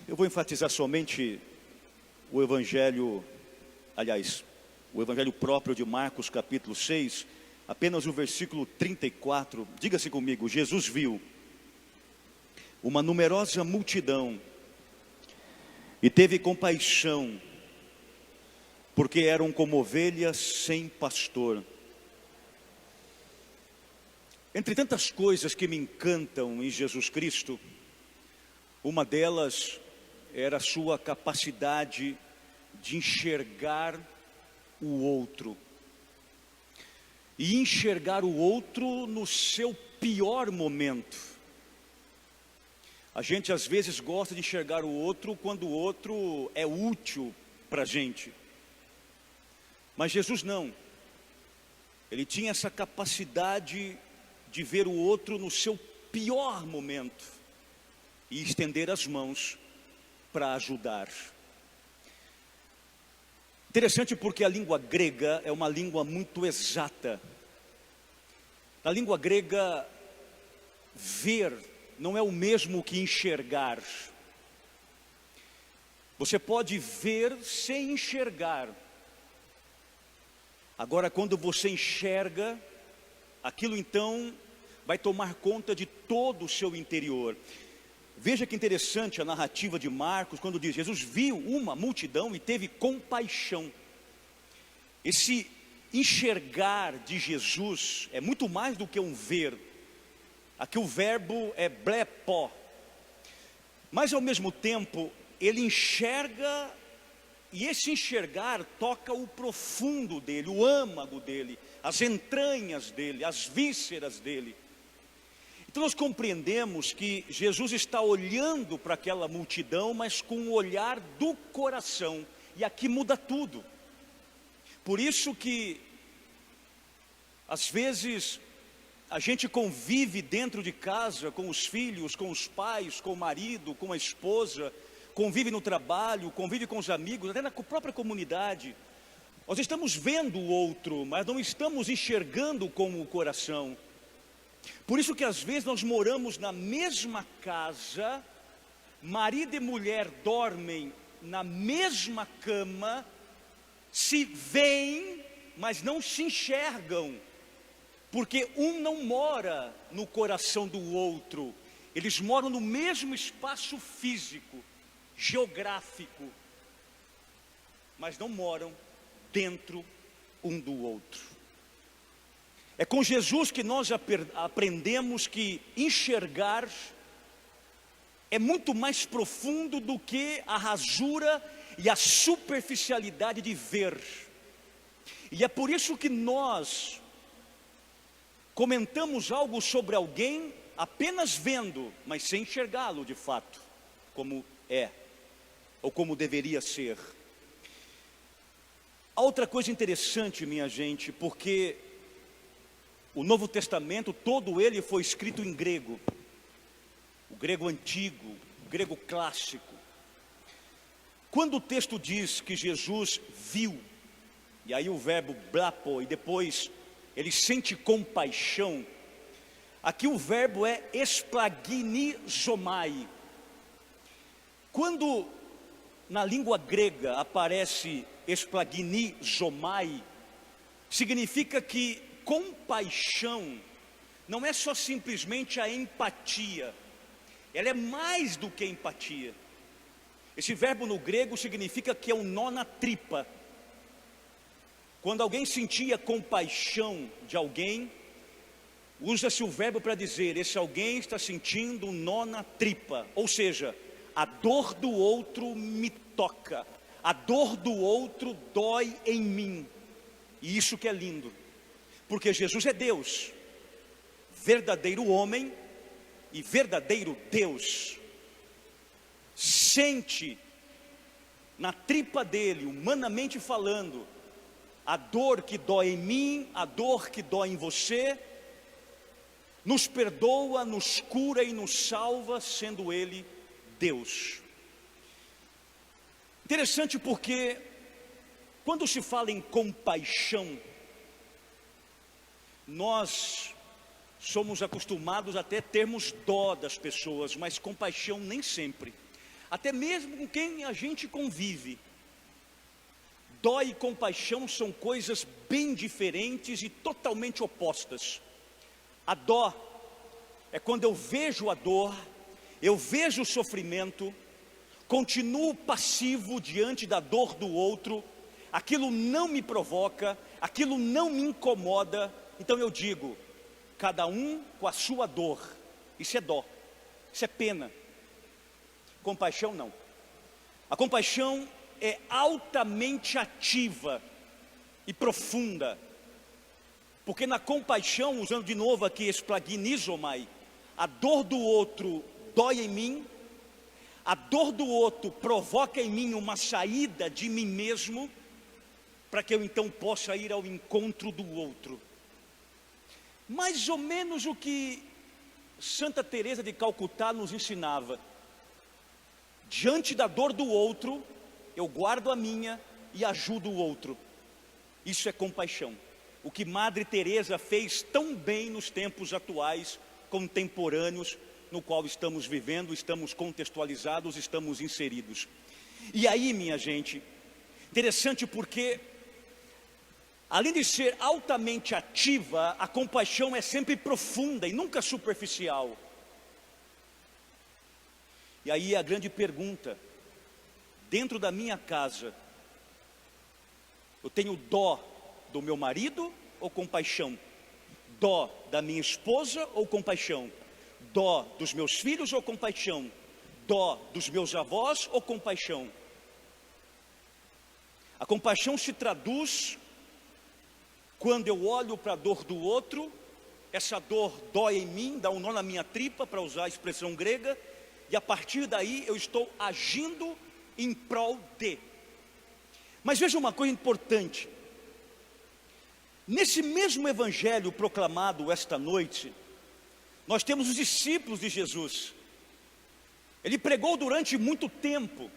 Eu vou enfatizar somente o Evangelho, o Evangelho próprio de Marcos, capítulo 6, apenas o versículo 34. Diga-se comigo: Jesus viu uma numerosa multidão e teve compaixão, porque eram como ovelhas sem pastor. Entre tantas coisas que me encantam em Jesus Cristo, uma delas era a sua capacidade de enxergar o outro. E enxergar o outro no seu pior momento. A gente às vezes gosta de enxergar o outro quando o outro é útil para a gente. Mas Jesus não. Ele tinha essa capacidade de ver o outro no seu pior momento e estender as mãos para ajudar. Interessante porque a língua grega é uma língua muito exata. Na língua grega, ver não é o mesmo que enxergar. Você pode ver sem enxergar. Agora, quando você enxerga, aquilo então vai tomar conta de todo o seu interior. Veja que interessante a narrativa de Marcos, quando diz: Jesus viu uma multidão e teve compaixão. Esse enxergar de Jesus é muito mais do que um ver. Aqui o verbo é blepó. Mas ao mesmo tempo, ele enxerga, e esse enxergar toca o profundo dele, o âmago dele, as entranhas dele, as vísceras dele. Então nós compreendemos que Jesus está olhando para aquela multidão, mas com o olhar do coração. E aqui muda tudo. Por isso que, às vezes, a gente convive dentro de casa com os filhos, com os pais, com o marido, com a esposa, convive no trabalho, convive com os amigos, até na própria comunidade. Nós estamos vendo o outro, mas não estamos enxergando com o coração. Por isso que às vezes nós moramos na mesma casa, marido e mulher dormem na mesma cama, se veem, mas não se enxergam, porque um não mora no coração do outro, eles moram no mesmo espaço físico, geográfico, mas não moram dentro um do outro. É com Jesus que nós aprendemos que enxergar é muito mais profundo do que a rasura e a superficialidade de ver. E é por isso que nós comentamos algo sobre alguém apenas vendo, mas sem enxergá-lo de fato, como é, ou como deveria ser. A outra coisa interessante, minha gente, porque o Novo Testamento, todo ele foi escrito em grego. O grego antigo, o grego clássico. Quando o texto diz que Jesus viu, e aí o verbo blapo, e depois ele sente compaixão, aqui o verbo é esplagnizomai. Quando na língua grega aparece esplagnizomai, significa que compaixão não é só simplesmente a empatia, ela é mais do que empatia. Esse verbo no grego significa que é um nó na tripa. Quando alguém sentia compaixão de alguém, usa-se o verbo para dizer: esse alguém está sentindo um nó na tripa. Ou seja, a dor do outro me toca, a dor do outro dói em mim. E isso que é lindo. Porque Jesus é Deus, verdadeiro homem e verdadeiro Deus. Sente na tripa dele, humanamente falando, a dor que dói em mim, a dor que dói em você, nos perdoa, nos cura e nos salva, sendo ele Deus. Interessante porque, quando se fala em compaixão, nós somos acostumados até termos dó das pessoas, mas compaixão nem sempre. até mesmo com quem a gente convive. Dó e compaixão são coisas bem diferentes e totalmente opostas. A dó é quando eu vejo a dor, eu vejo o sofrimento, continuo passivo diante da dor do outro, aquilo não me provoca, aquilo não me incomoda, então eu digo, cada um com a sua dor. Isso é dó, isso é pena. Compaixão não. A compaixão é altamente ativa e profunda, porque na compaixão, usando de novo aqui esplagnizomai, a dor do outro dói em mim, a dor do outro provoca em mim uma saída de mim mesmo, para que eu então possa ir ao encontro do outro. Mais ou menos o que Santa Teresa de Calcutá nos ensinava. Diante da dor do outro, eu guardo a minha e ajudo o outro. Isso é compaixão. O que Madre Teresa fez tão bem nos tempos atuais, contemporâneos, no qual estamos vivendo, estamos contextualizados, estamos inseridos. E aí, minha gente, interessante porque, além de ser altamente ativa, a compaixão é sempre profunda e nunca superficial. E aí a grande pergunta, dentro da minha casa, eu tenho dó do meu marido ou compaixão? Dó da minha esposa ou compaixão? Dó dos meus filhos ou compaixão? Dó dos meus avós ou compaixão? A compaixão se traduz quando eu olho para a dor do outro, essa dor dói em mim, dá um nó na minha tripa, para usar a expressão grega, e a partir daí eu estou agindo em prol de. Mas veja uma coisa importante. Nesse mesmo evangelho proclamado esta noite, nós temos os discípulos de Jesus. Ele pregou durante muito tempo.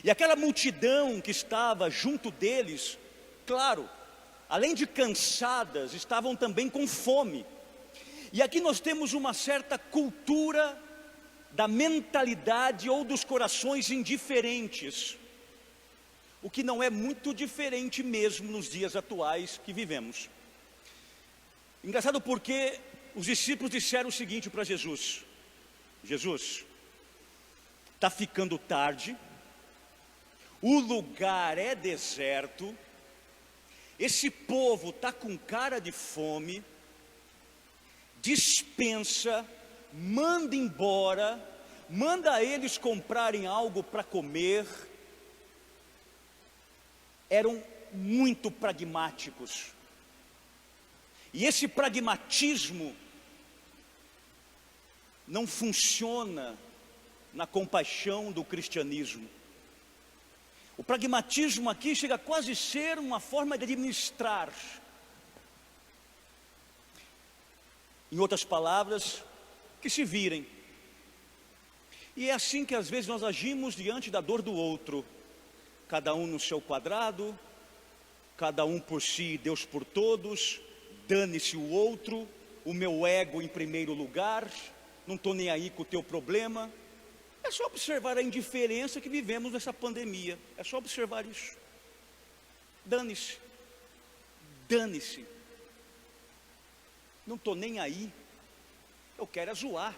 E aquela multidão que estava junto deles, claro, além de cansadas, estavam também com fome. E aqui nós temos uma certa cultura da mentalidade ou dos corações indiferentes, o que não é muito diferente mesmo nos dias atuais que vivemos. Engraçado porque os discípulos disseram o seguinte para Jesus: Jesus, está ficando tarde, o lugar é deserto, esse povo está com cara de fome, dispensa, manda embora, manda eles comprarem algo para comer. Eram muito pragmáticos. E esse pragmatismo não funciona na compaixão do cristianismo. O pragmatismo aqui chega a quase ser uma forma de administrar. Em outras palavras, que se virem. E é assim que às vezes nós agimos diante da dor do outro. Cada um no seu quadrado, cada um por si, Deus por todos, dane-se o outro, o meu ego em primeiro lugar, não estou nem aí com o teu problema. É só observar a indiferença que vivemos nessa pandemia, é só observar isso. Dane-se, dane-se, não estou nem aí, eu quero é zoar.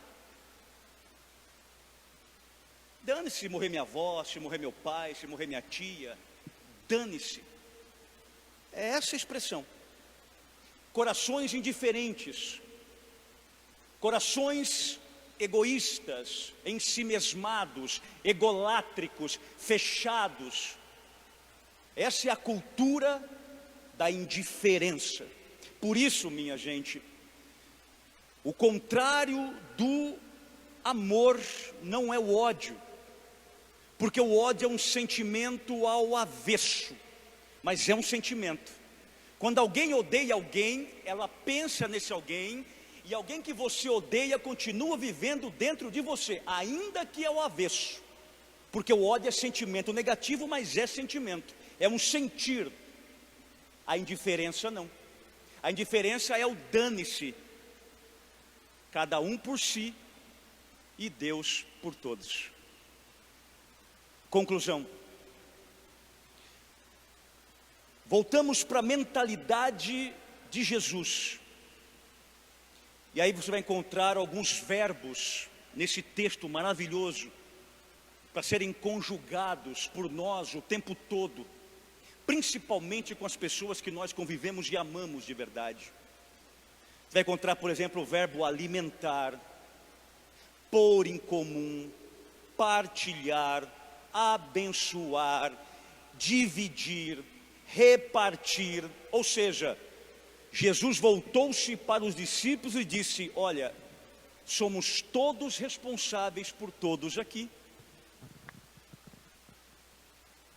Dane-se se morrer minha avó, se morrer meu pai, se morrer minha tia, dane-se. É essa a expressão. Corações indiferentes, corações egoístas, ensimesmados, egolátricos, fechados. Essa é a cultura da indiferença. Por isso, minha gente, o contrário do amor não é o ódio, porque o ódio é um sentimento ao avesso, mas é um sentimento. Quando alguém odeia alguém, ela pensa nesse alguém, e alguém que você odeia continua vivendo dentro de você, ainda que ao avesso, porque o ódio é sentimento negativo, mas é sentimento, é um sentir. A indiferença não. A indiferença é o dane-se, cada um por si e Deus por todos. Conclusão. Voltamos para a mentalidade de Jesus. E aí você vai encontrar alguns verbos nesse texto maravilhoso para serem conjugados por nós o tempo todo, principalmente com as pessoas que nós convivemos e amamos de verdade. Você vai encontrar, por exemplo, o verbo alimentar, pôr em comum, partilhar, abençoar, dividir, repartir. Ou seja, Jesus voltou-se para os discípulos e disse: olha, somos todos responsáveis por todos aqui.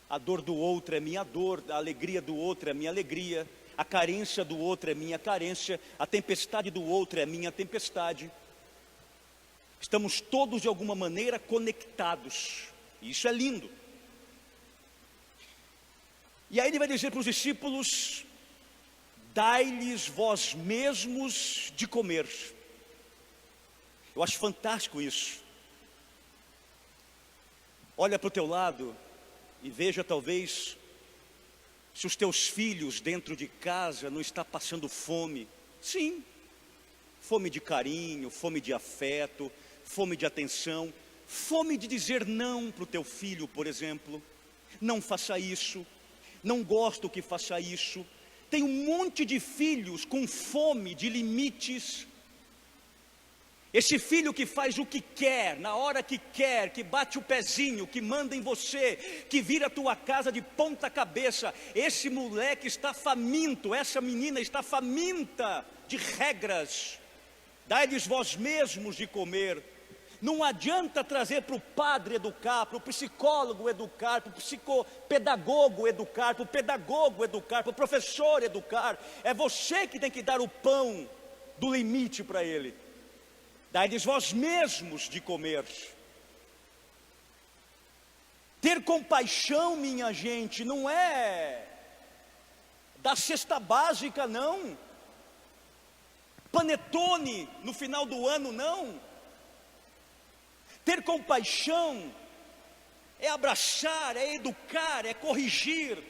A dor do outro é minha dor, a alegria do outro é minha alegria, a carência do outro é minha carência, a tempestade do outro é minha tempestade. Estamos todos de alguma maneira conectados, e isso é lindo. E aí ele vai dizer para os discípulos: dai-lhes vós mesmos de comer. Eu acho fantástico isso. Olha para o teu lado e veja talvez se os teus filhos dentro de casa não estão passando fome. Sim, fome de carinho, fome de afeto, fome de atenção, fome de dizer não para o teu filho, por exemplo. Não faça isso, não gosto que faça isso. Tem um monte de filhos com fome de limites. Esse filho que faz o que quer, na hora que quer, que bate o pezinho, que manda em você, que vira a tua casa de ponta cabeça. Esse moleque está faminto, essa menina está faminta de regras. Dai-lhes vós mesmos de comer. Não adianta trazer para o padre educar, para o psicólogo educar, para o psicopedagogo educar, para o pedagogo educar, para o professor educar. É você que tem que dar o pão do limite para ele. Dai-lhes vós mesmos de comer. Ter compaixão, minha gente, não é da cesta básica, não. Panetone no final do ano, não. Ter compaixão é abraçar, é educar, é corrigir.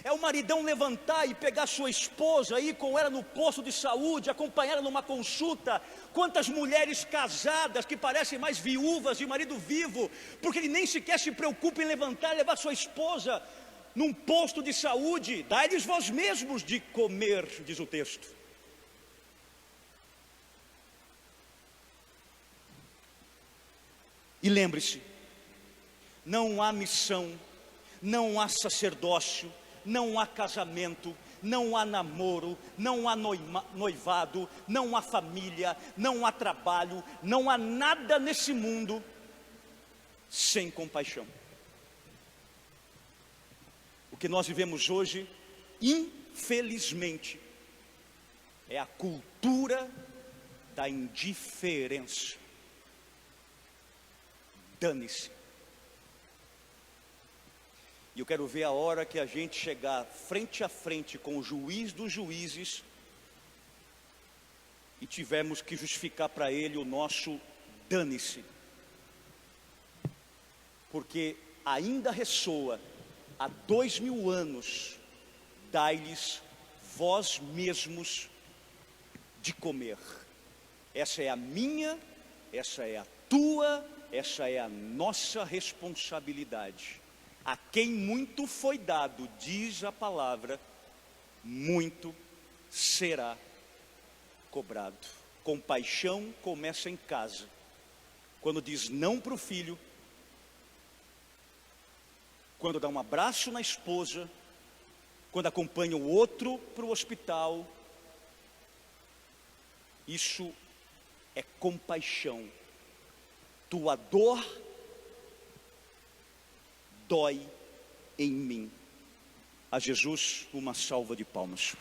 É o maridão levantar e pegar sua esposa, ir com ela no posto de saúde, acompanhar ela numa consulta. Quantas mulheres casadas que parecem mais viúvas de marido vivo, porque ele nem sequer se preocupa em levantar e levar sua esposa num posto de saúde. Dai-lhes vós mesmos de comer, diz o texto. E lembre-se, não há missão, não há sacerdócio, não há casamento, não há namoro, não há noivado, não há família, não há trabalho, não há nada nesse mundo sem compaixão. O que nós vivemos hoje, infelizmente, é a cultura da indiferença. Dane-se. E eu quero ver a hora que a gente chegar frente a frente com o juiz dos juízes e tivermos que justificar para ele o nosso dane-se. Porque ainda ressoa há 2000 anos, dai-lhes vós mesmos de comer. Essa é a minha, essa é a tua, essa é a nossa responsabilidade. A quem muito foi dado, diz a palavra, muito será cobrado. Compaixão começa em casa. Quando diz não para o filho, quando dá um abraço na esposa, quando acompanha o outro para o hospital. Isso é compaixão. Tua dor dói em mim. A Jesus uma salva de palmas.